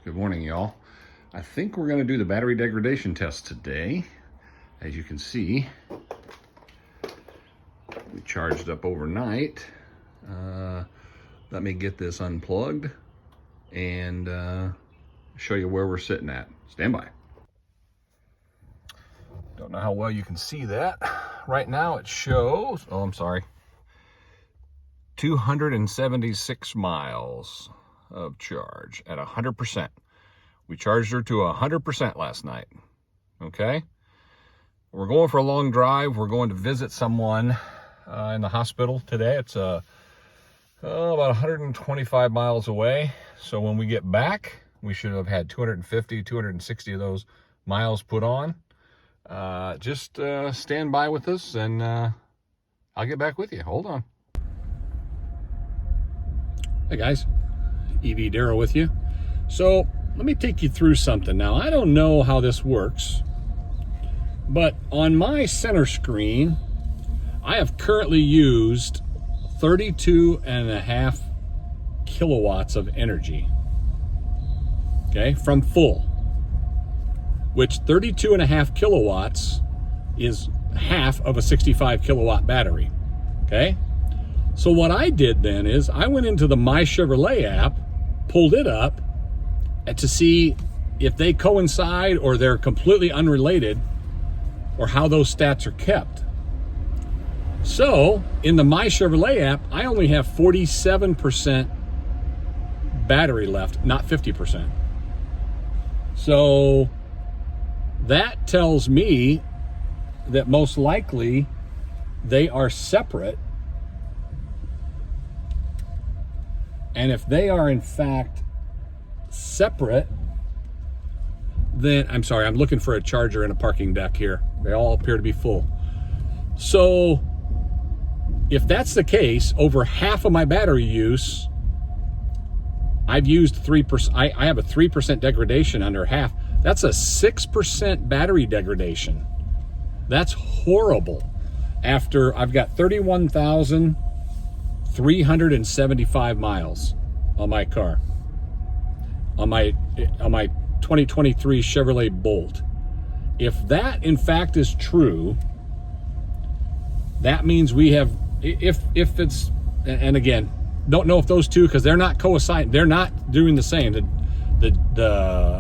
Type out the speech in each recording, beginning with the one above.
Good morning, y'all. I think we're going to do the battery degradation test today. As you can see, we charged up overnight. Let me get this unplugged and show you where we're sitting at. Stand by. Don't know how well you can see that. Right now it shows, 276 miles of charge at 100%. We charged her to 100% last night. Okay? We're going for a long drive. We're going to visit someone in the hospital today. It's about 125 miles away. So when we get back, we should have had 250, 260 of those miles put on. Just stand by with us and I'll get back with you. Hold on. Hey guys, EV Darrow with you. So let me take you through something. Now, I don't know how this works, but on my center screen, I have currently used 32.5 kilowatts of energy, okay, from full, which 32.5 kilowatts is half of a 65 kilowatt battery, okay? So what I did then is I went into the My Chevrolet app, pulled it up to see if they coincide or they're completely unrelated or how those stats are kept. So in the My Chevrolet app, I only have 47% battery left, not 50%. So that tells me that most likely they are separate. And if they are in fact separate, then I'm sorry, I'm looking for a charger in a parking deck here. They all appear to be full. So if that's the case, over half of my battery use, I've used 3%. I have a 3% degradation under half. That's a 6% battery degradation. That's horrible. After I've got 31,375 miles on my car, on my 2023 Chevrolet Bolt. If that in fact is true, that means we have, if it's, and again, don't know if those two, because they're not coinciding, they're not doing the same. The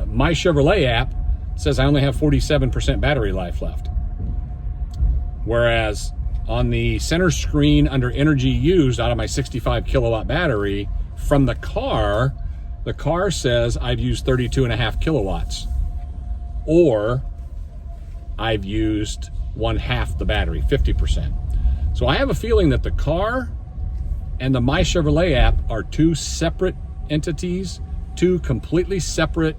My Chevrolet app says I only have 47% battery life left, whereas on the center screen under energy used out of my 65 kilowatt battery from the car says I've used 32.5 kilowatts, or I've used one half the battery, 50%. So I have a feeling that the car and the My Chevrolet app are two separate entities, two completely separate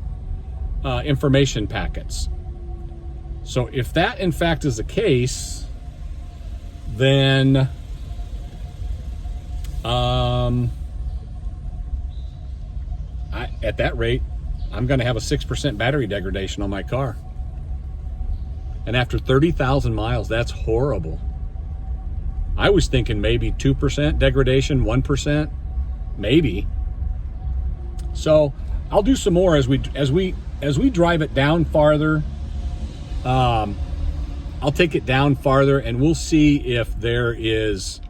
information packets. So if that in fact is the case, then at that rate, I'm going to have a 6% battery degradation on my car. And after 30,000 miles, that's horrible. I was thinking maybe 2% degradation, 1%, maybe. So I'll do some more as we drive it down farther. I'll take it down farther and we'll see if there is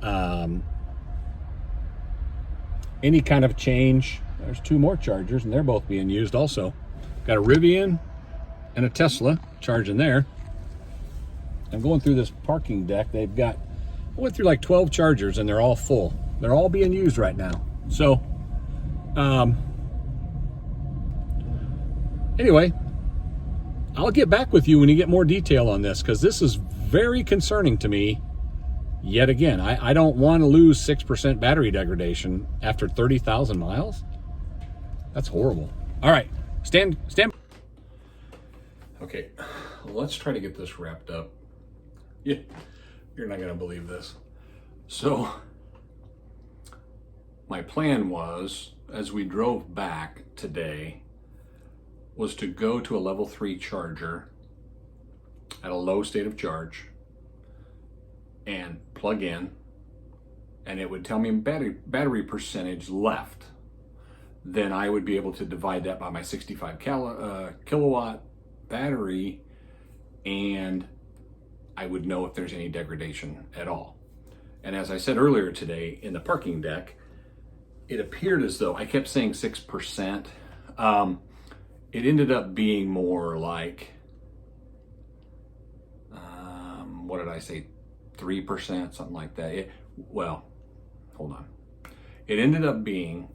any kind of change. There's two more chargers and they're both being used also. Got a Rivian and a Tesla charging there. I'm going through this parking deck. I went through like 12 chargers and they're all full. They're all being used right now. So, anyway, I'll get back with you when you get more detail on this, because this is very concerning to me. Yet again, I don't want to lose 6% battery degradation after 30,000 miles. That's horrible. All right, stand. Okay, let's try to get this wrapped up. Yeah, you're not going to believe this. So, my plan was, as we drove back today, was to go to a level 3 charger at a low state of charge and plug in, and it would tell me battery percentage left. then I would be able to divide that by my 65 kilowatt battery, and I would know if there's any degradation at all. And as I said earlier today in the parking deck, it appeared as though I kept saying 6%. It ended up being more like, what did I say? 3%, something like that. Well, hold on. It ended up being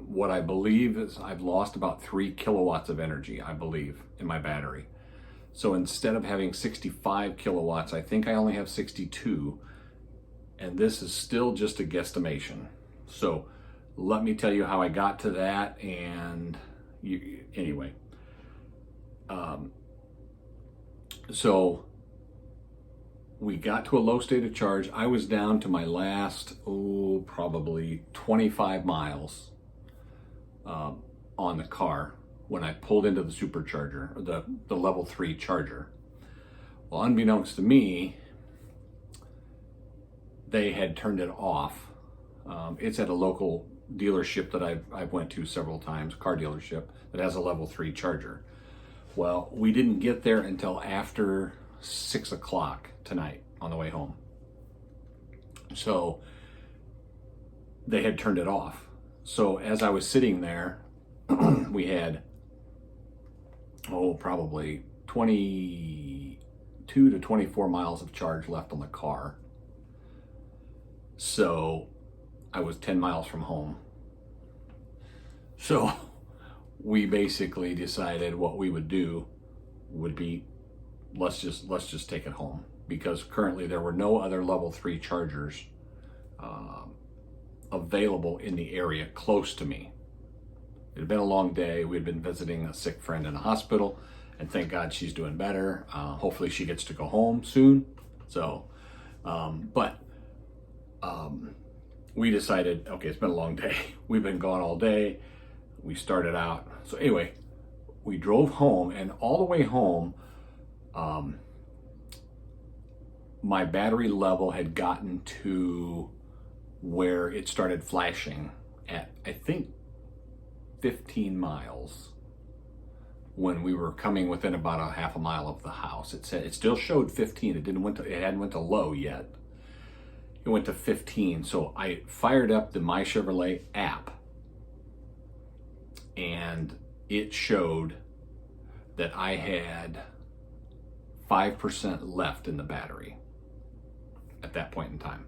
what I believe is I've lost about 3 kilowatts of energy, I believe, in my battery. So instead of having 65 kilowatts, I think I only have 62. And this is still just a guesstimation. So let me tell you how I got to that. And anyway, so we got to a low state of charge. I was down to my last, probably 25 miles on the car when I pulled into the supercharger, or the level 3 charger. Well, unbeknownst to me, they had turned it off. It's at a local dealership that I've went to several times, car dealership, that has a level 3 charger. Well, we didn't get there until after 6 o'clock tonight on the way home. So they had turned it off. So as I was sitting there, we had, probably 22 to 24 miles of charge left on the car. So I was 10 miles from home. So we basically decided what we would do would be, let's just take it home, because currently there were no other level 3 chargers available in the area close to me. It had been a long day. We had been visiting a sick friend in a hospital, and thank God she's doing better. Hopefully she gets to go home soon. So, we decided, okay, it's been a long day. We've been gone all day. We started out. So anyway, we drove home, and all the way home, my battery level had gotten to where it started flashing at, I think, 15 miles when we were coming within about a half a mile of the house. It still showed 15. It hadn't went to low yet. It went to 15. So I fired up the My Chevrolet app, and it showed that I had 5% left in the battery at that point in time.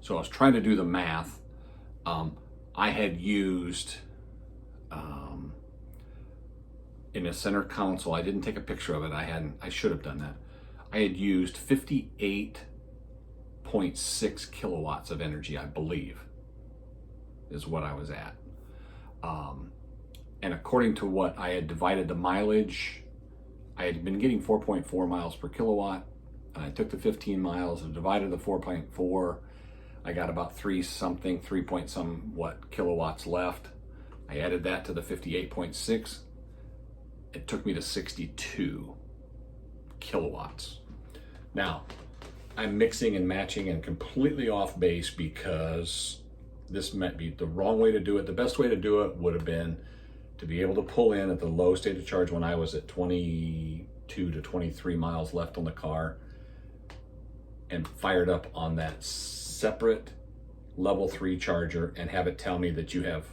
So I was trying to do the math. I had used, in a center console, I didn't take a picture of it. I should have done that. I had used 58.6 kilowatts of energy, I believe, is what I was at. And according to what I had divided the mileage, I had been getting 4.4 miles per kilowatt, and I took the 15 miles and divided the 4.4. I got about 3 point somewhat kilowatts left. I added that to the 58.6. It took me to 62 kilowatts. Now, I'm mixing and matching and completely off base because this might be the wrong way to do it. The best way to do it would have been to be able to pull in at the low state of charge when I was at 22 to 23 miles left on the car, and fired up on that separate level 3 charger and have it tell me that you have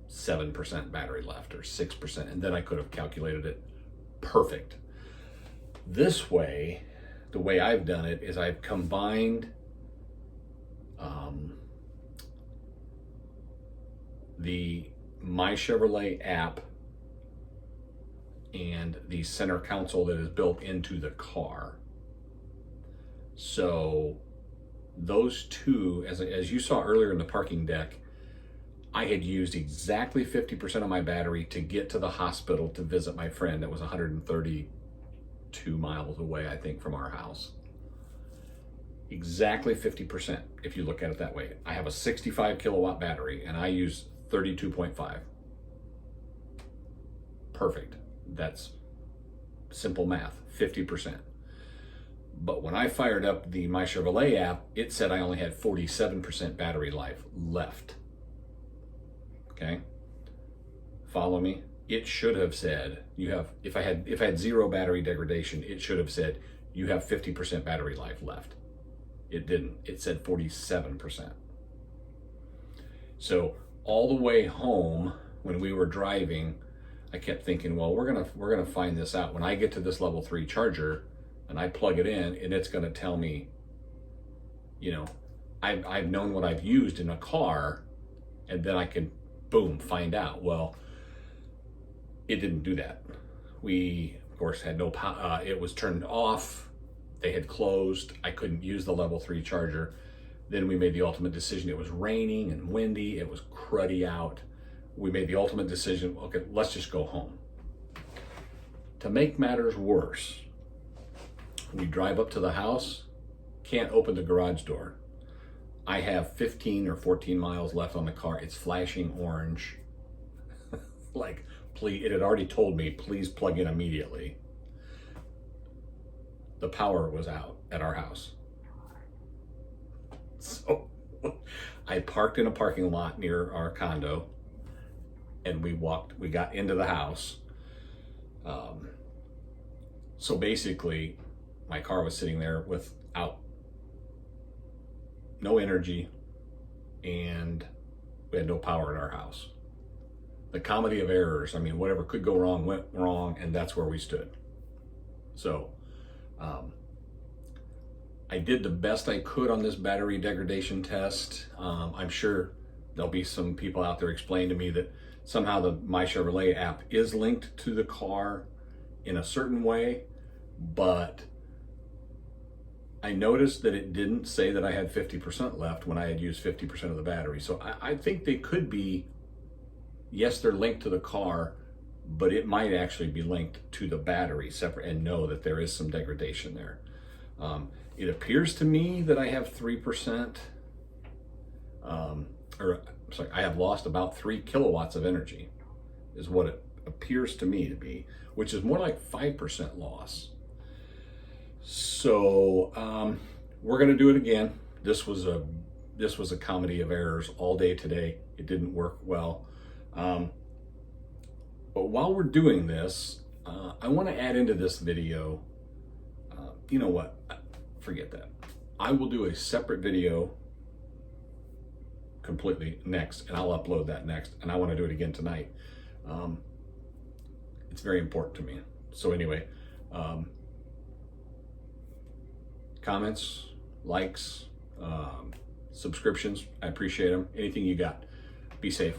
7% battery left or 6%, and then I could have calculated it perfect. This way, the way I've done it is I've combined the My Chevrolet app and the center console that is built into the car. So those two, as you saw earlier in the parking deck, I had used exactly 50% of my battery to get to the hospital to visit my friend that was 132 miles away, I think, from our house. Exactly 50%, if you look at it that way. I have a 65 kilowatt battery, and I use 32.5. Perfect. That's simple math, 50%. But when I fired up the My Chevrolet app, it said I only had 47% battery life left. okay? Follow me? It should have said, if I had 0 battery degradation, it should have said, you have 50% battery life left. It didn't. It said 47%. So all the way home, when we were driving, I kept thinking, well, we're gonna find this out. When I get to this level 3 charger and I plug it in, and it's gonna tell me, you know, I've known what I've used in a car, and then I can, boom, find out. Well, it didn't do that. We, of course, had no power. It was turned off. They had closed. I couldn't use the level 3 charger. Then we made the ultimate decision. It was raining and windy. It was cruddy out. We made the ultimate decision, okay, let's just go home. To make matters worse, we drive up to the house, can't open the garage door. I have 15 or 14 miles left on the car. It's flashing orange. Like, please, it had already told me, please plug in immediately. The power was out at our house. So I parked in a parking lot near our condo, and we got into the house. So basically, my car was sitting there without no energy, and we had no power in our house. The comedy of errors, I mean, whatever could go wrong went wrong, and that's where we stood. So I did the best I could on this battery degradation test. I'm sure there'll be some people out there explaining to me that somehow the My Chevrolet app is linked to the car in a certain way, but I noticed that it didn't say that I had 50% left when I had used 50% of the battery. So I think they could be, yes, they're linked to the car, but it might actually be linked to the battery separate, and know that there is some degradation there. It appears to me that I have 3%, I have lost about 3 kilowatts of energy, is what it appears to me to be, which is more like 5% loss. So we're gonna do it again. This was a comedy of errors all day today. It didn't work well. But while we're doing this, I want to add into this video, you know what, forget that. I will do a separate video completely next, and I'll upload that next, and I want to do it again tonight. It's very important to me. So anyway, comments, likes, subscriptions, I appreciate them. Anything you got. Be safe.